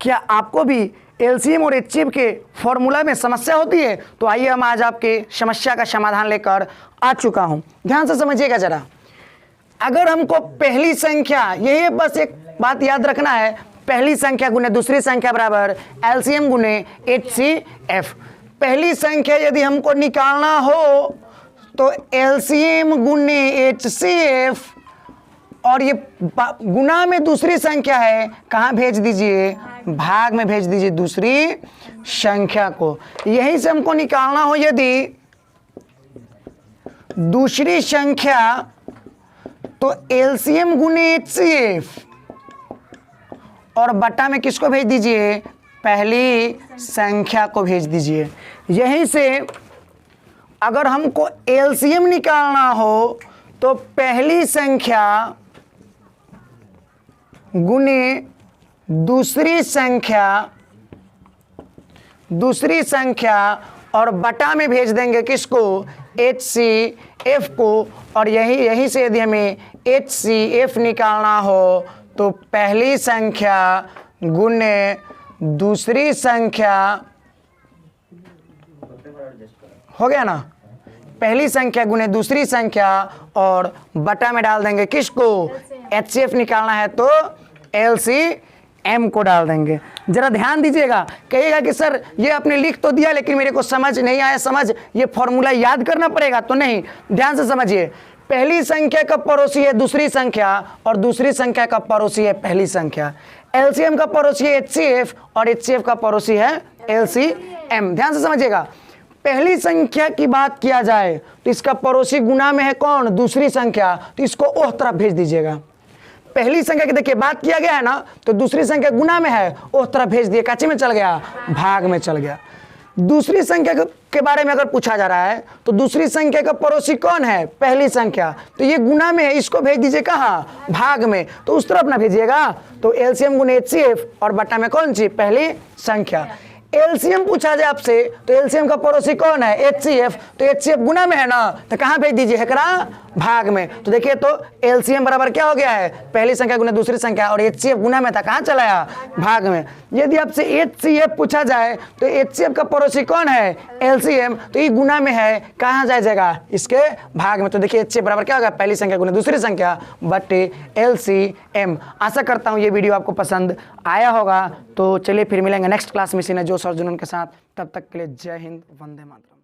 क्या आपको भी एलसीएम और एचसीएफ के फॉर्मूला में समस्या होती है? तो आइए हम आज आपके समस्या का समाधान लेकर आ चुका हूं। ध्यान से समझिएगा जरा। अगर हमको पहली संख्या, यही बस एक बात याद रखना है, पहली संख्या गुने दूसरी संख्या बराबर एलसीएम गुने एचसीएफ। पहली संख्या यदि हमको निकालना हो तो एलसीएम गुने एचसीएफ, और ये गुना में दूसरी संख्या है, कहाँ भेज दीजिए? भाग में भेज दीजिए दूसरी संख्या को। यहीं से हमको निकालना हो यदि दूसरी संख्या तो एलसीएम गुने एचसीएफ, और बटा में किसको भेज दीजिए? पहली संख्या को भेज दीजिए। यहीं से अगर हमको एलसीएम निकालना हो तो पहली संख्या गुने दूसरी संख्या और बटा में भेज देंगे किसको? एचसीएफ को। और यहीं से यदि हमें एचसीएफ निकालना हो तो पहली संख्या गुने दूसरी संख्या, हो गया ना? पहली संख्या गुने दूसरी संख्या और बटा में डाल देंगे किसको? एचसीएफ निकालना है तो एलसीएम को डाल देंगे। जरा ध्यान दीजिएगा। कहिएगा कि सर ये आपने लिख तो दिया लेकिन मेरे को समझ नहीं आया, समझ ये फॉर्मूला याद करना पड़ेगा। तो नहीं, ध्यान से समझिए। पहली संख्या का पड़ोसी है दूसरी संख्या और दूसरी संख्या का पड़ोसी है पहली संख्या। एलसीएम का पड़ोसी है एचसीएफ और एचसीएफ का पड़ोसी है एलसीएम। ध्यान से समझिएगा। पहली संख्या की बात किया जाए तो इसका पड़ोसी गुना में है कौन? दूसरी संख्या, तो इसको ओह तरफ भेज दीजिएगा। पहली संख्या की देखिए बात किया गया है ना, तो दूसरी संख्या गुना में है, ओह तरफ भेज दिए। काची में चल गया? भाग में चल गया। दूसरी संख्या के बारे में अगर पूछा जा रहा है तो दूसरी संख्या का पड़ोसी कौन है? पहली संख्या, तो ये गुना में है, इसको भेज दीजिए कहाँ? भाग में। तो उस तरफ ना भेजिएगा। तो एलसीएम गुने एचसीएफ और बटा में कौन सी? पहली संख्या। एलसीएम पूछा जाए आपसे तो एलसीएम का पड़ोसी कौन है? एचसीएफ, तो एचसीएफ गुना में है ना, तो कहाँ भेज दीजिए? एकरा भाग में। तो देखिए तो एलसीएम बराबर क्या हो गया है? पहली संख्या गुना दूसरी संख्या, और एचसीएफ गुना में था, कहाँ चला आया? भाग में। यदि आपसे एचसीएफ पूछा जाए तो एचसीएफ का पड़ोसी कौन है? एलसीएम, तो ये गुना में है, कहाँ जाएगा? इसके भाग में। तो देखिए एचसीएफ बराबर क्या होगा? पहली संख्या गुना दूसरी संख्या बटे एलसीएम। आशा करता हूँ ये वीडियो आपको पसंद आया होगा। तो चलिए फिर मिलेंगे नेक्स्ट क्लास में सीने जो सर्जुनन के साथ। तब तक के लिए जय हिंद, वंदे मातरम।